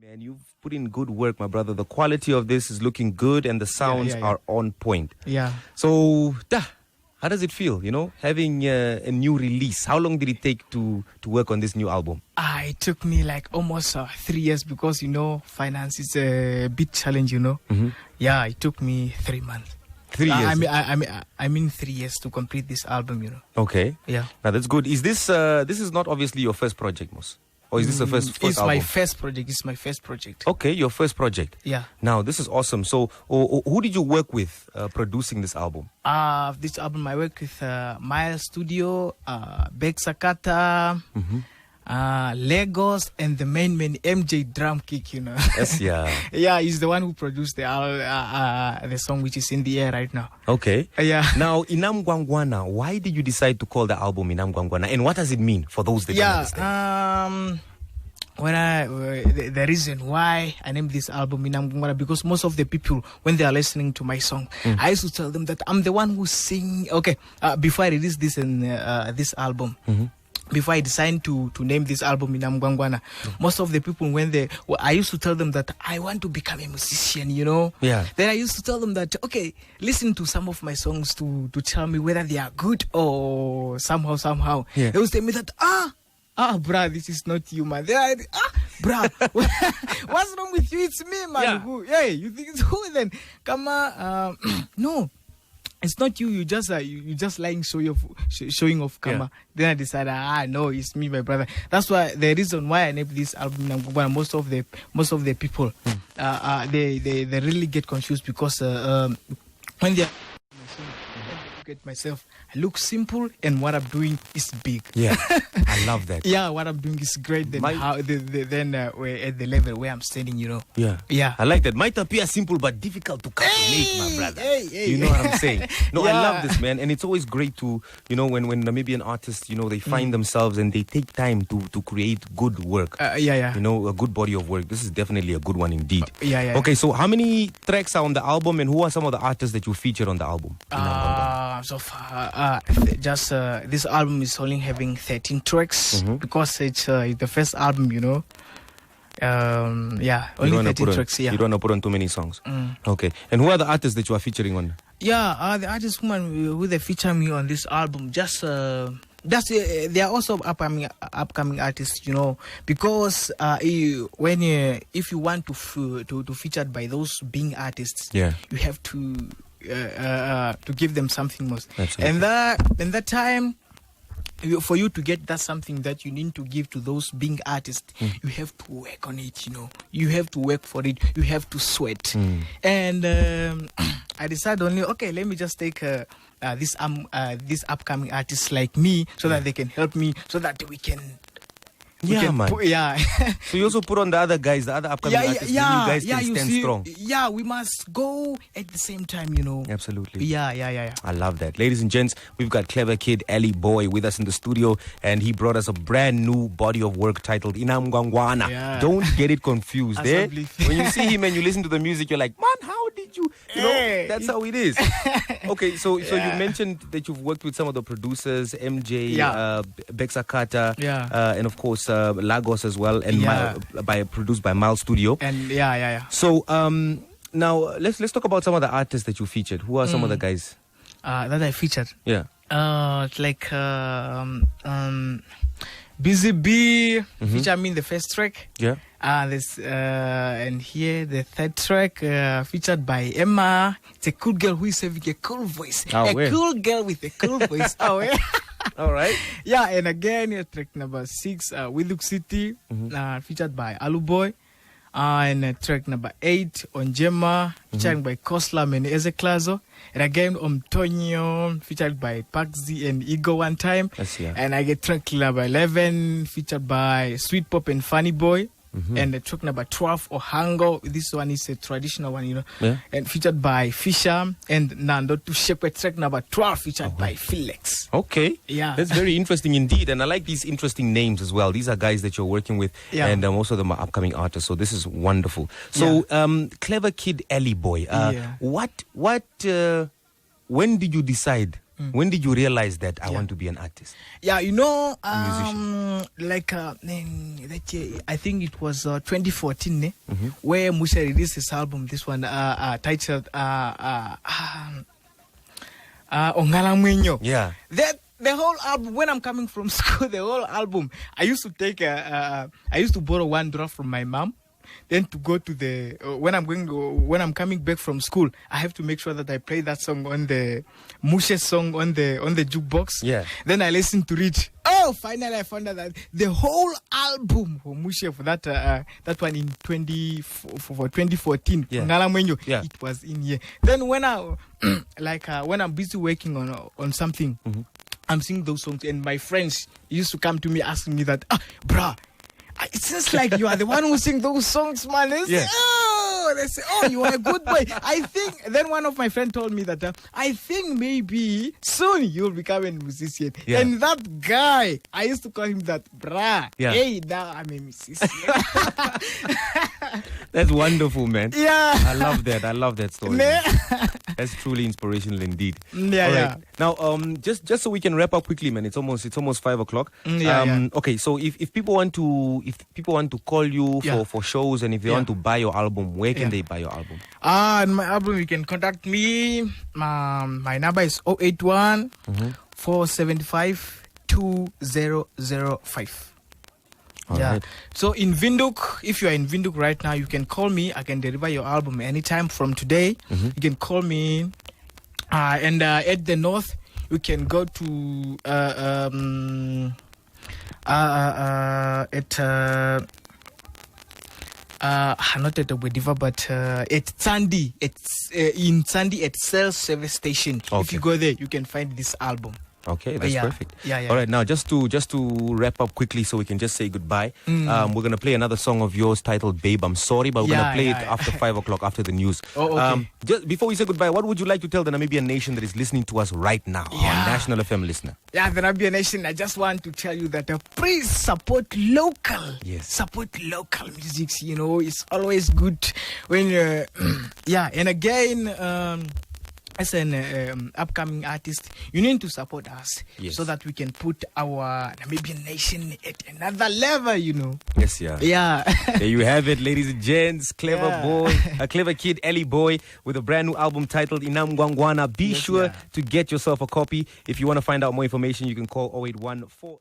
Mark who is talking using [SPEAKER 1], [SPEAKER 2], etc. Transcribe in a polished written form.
[SPEAKER 1] Man, you've put in good work, my brother. The quality of this is looking good and the sounds are on point.
[SPEAKER 2] Yeah.
[SPEAKER 1] So, how does it feel, having a new release? How long did it take to work on this new album?
[SPEAKER 2] It took me like almost 3 years because, finance is a bit challenge,
[SPEAKER 1] Mm-hmm.
[SPEAKER 2] Yeah, it took me 3 months.
[SPEAKER 1] 3 years?
[SPEAKER 2] I mean 3 years to complete this album,
[SPEAKER 1] Okay.
[SPEAKER 2] Yeah.
[SPEAKER 1] Now, that's good. Is this is not obviously your first project, Mos? Or is this the first
[SPEAKER 2] It's
[SPEAKER 1] album?
[SPEAKER 2] my first project. It's my first project.
[SPEAKER 1] Okay, your first project.
[SPEAKER 2] Yeah.
[SPEAKER 1] Now, this is awesome. So, who did you work with producing this album?
[SPEAKER 2] This album, I work with Maya Studio, Beksakata, Lagos, and the main man, MJ Drum Kick,
[SPEAKER 1] Yes, yeah.
[SPEAKER 2] Yeah, he's the one who produced the song which is in the air right now.
[SPEAKER 1] Okay.
[SPEAKER 2] Yeah.
[SPEAKER 1] Now, Inamgwangwana, why did you decide to call the album Inamgwangwana? And what does it mean for those that don't understand?
[SPEAKER 2] The reason why I named this album Inamgwangwana, because most of the people, when they are listening to my song, I used to tell them that I'm the one who sing. Okay, before I released this in this album, before I decided to name this album Inamgwangwana, most of the people, I used to tell them that I want to become a musician,
[SPEAKER 1] Yeah.
[SPEAKER 2] Then I used to tell them that, okay, listen to some of my songs to tell me whether they are good or somehow.
[SPEAKER 1] Yeah.
[SPEAKER 2] They would tell me that, bruh, this is not you, man. Bruh, what's wrong with you? It's me, man.
[SPEAKER 1] Yeah.
[SPEAKER 2] Hey, you think it's who then? Come on, no. It's not you. You just lying, showing off. Kama.
[SPEAKER 1] Yeah.
[SPEAKER 2] Then I decided, no, it's me, my brother. That's why the reason why I named this album Namgwangwana. Most of the people, they really get confused because when they get myself, I look simple and what I'm doing is big.
[SPEAKER 1] Yeah, I love that.
[SPEAKER 2] Yeah, what I'm doing is great. Then we're at the level where I'm standing,
[SPEAKER 1] Yeah.
[SPEAKER 2] Yeah.
[SPEAKER 1] I like that. Might appear simple but difficult to calculate, my brother.
[SPEAKER 2] Hey.
[SPEAKER 1] You know what I'm saying? No,
[SPEAKER 2] Yeah.
[SPEAKER 1] I love this, man. And it's always great to, when Namibian artists, they find themselves and they take time to create good work.
[SPEAKER 2] Yeah.
[SPEAKER 1] A good body of work. This is definitely a good one indeed.
[SPEAKER 2] Yeah.
[SPEAKER 1] Okay, so how many tracks are on the album and who are some of the artists that you featured on the album?
[SPEAKER 2] So far, this album is only having 13 tracks because it's the first album, only 13 tracks. Yeah,
[SPEAKER 1] you don't want to put on too many songs. Okay, and who are the artists that you are featuring on?
[SPEAKER 2] Yeah, the artists who they feature me on this album, they are also upcoming artists, because if you want to featured by those being artists,
[SPEAKER 1] Yeah.
[SPEAKER 2] you have to give them something most.
[SPEAKER 1] Absolutely.
[SPEAKER 2] And that time, for you to get that something that you need to give to those being artists, you have to work on it. You have to work for it. You have to sweat. And I decided let me just take these upcoming artists like me so that they can help me so that we can.
[SPEAKER 1] Man.
[SPEAKER 2] Yeah.
[SPEAKER 1] So you also put on the other guys, the other upcoming artists, then you guys can stand strong.
[SPEAKER 2] Yeah, we must go at the same time,
[SPEAKER 1] Absolutely.
[SPEAKER 2] Yeah.
[SPEAKER 1] I love that. Ladies and gents, we've got Cleverkid Elly boy with us in the studio, and he brought us a brand new body of work titled Inamgwangwana.
[SPEAKER 2] Yeah.
[SPEAKER 1] Don't get it confused.
[SPEAKER 2] That's
[SPEAKER 1] When you see him and you listen to the music, you're like, man, how did you? That's how it is. Okay, so you mentioned that you've worked with some of the producers, MJ, Beksakata, and of course Lagos as well, and produced by Miles Studio.
[SPEAKER 2] And yeah.
[SPEAKER 1] So now let's talk about some of the artists that you featured. Who are some of the guys
[SPEAKER 2] that I featured?
[SPEAKER 1] Yeah.
[SPEAKER 2] Like Busy B featured me in the first track.
[SPEAKER 1] Yeah.
[SPEAKER 2] And here the third track featured by Emma. It's a cool girl who is having a cool voice. Cool girl with a cool voice.
[SPEAKER 1] All right.
[SPEAKER 2] Yeah, and again, track number 6, Willow City, featured by Aluboy. And track number 8, on Gemma, featured by Koslam and Ezeklazo. And again, on Tonyo, featured by Paxi and Ego one time.
[SPEAKER 1] Yes, yeah.
[SPEAKER 2] And I get track number 11, featured by Sweet Pop and Funny Boy. And track number 12, Ohango. This one is a traditional one,
[SPEAKER 1] Yeah.
[SPEAKER 2] And featured by Fisher and Nando to Shepherd. Track number 12, featured by Felix.
[SPEAKER 1] Okay.
[SPEAKER 2] Yeah.
[SPEAKER 1] That's very interesting indeed. And I like these interesting names as well. These are guys that you're working with.
[SPEAKER 2] Yeah.
[SPEAKER 1] And most of them are upcoming artists. So this is wonderful. So Cleverkid Elly boy. When did you decide When did you realize that I want to be an artist?
[SPEAKER 2] Yeah, you know,
[SPEAKER 1] musician.
[SPEAKER 2] that year, I think it was 2014, where Musha released his album. This one, titled Ongala Mwenyo.
[SPEAKER 1] Yeah.
[SPEAKER 2] That the whole album. When I'm coming from school, the whole album. I used to take I used to borrow one draft from my mom. Then to go to the when I'm coming back from school, I have to make sure that I play that song on the Mushe song on the jukebox.
[SPEAKER 1] Yeah.
[SPEAKER 2] Then I listen to it. Oh, finally I found out that the whole album for Mushe for that one in 2014.
[SPEAKER 1] Yeah.
[SPEAKER 2] Ngala Mwenyo,
[SPEAKER 1] Yeah.
[SPEAKER 2] it was in here. Then when I when I'm busy working on something, I'm singing those songs, and my friends used to come to me asking me that, bruh, it seems like you are the one who sing those songs, man. They say, they say, oh, you are a good boy. I think, then one of my friends told me that, I think maybe soon you'll become a musician.
[SPEAKER 1] Yeah.
[SPEAKER 2] And that guy, I used to call him that, bruh.
[SPEAKER 1] Yeah.
[SPEAKER 2] Hey, now I'm a musician.
[SPEAKER 1] That's wonderful, man.
[SPEAKER 2] Yeah.
[SPEAKER 1] I love that. I love that story. That's truly inspirational indeed.
[SPEAKER 2] Yeah,
[SPEAKER 1] All right.
[SPEAKER 2] yeah.
[SPEAKER 1] Now, just so we can wrap up quickly, man. It's almost 5 o'clock.
[SPEAKER 2] Yeah.
[SPEAKER 1] Okay, so if people want to call you for shows, and if they want to buy your album, where can they buy your album?
[SPEAKER 2] And my album, you can contact me. My number is 081 475 2005.
[SPEAKER 1] All right.
[SPEAKER 2] So in Windhoek, if you are in Windhoek right now, you can call me. I can deliver your album anytime from today. You can call me. And at the north, you can go to not at the Wediva, but at Sandy. It's in Sandy at Cell Service Station.
[SPEAKER 1] Okay.
[SPEAKER 2] If you go there, you can find this album.
[SPEAKER 1] Okay, that's perfect.
[SPEAKER 2] Yeah.
[SPEAKER 1] All right, now just to wrap up quickly, so we can just say goodbye. We're gonna play another song of yours titled "Babe, I'm Sorry," but we're gonna play it after 5 o'clock after the news.
[SPEAKER 2] Oh, okay.
[SPEAKER 1] Just before we say goodbye, what would you like to tell the Namibian nation that is listening to us right now, our National FM listener?
[SPEAKER 2] Yeah, the Namibian nation. I just want to tell you that please support local.
[SPEAKER 1] Yes.
[SPEAKER 2] Support local music. You know, it's always good when and again. As an upcoming artist, you need to support us so that we can put our Namibian nation at another level, you know.
[SPEAKER 1] Yes, yeah.
[SPEAKER 2] Yeah.
[SPEAKER 1] There you have it, ladies and gents. Cleverkid Elly boy with a brand new album titled Inamgwangwana. Be sure to get yourself a copy. If you want to find out more information, you can call 0814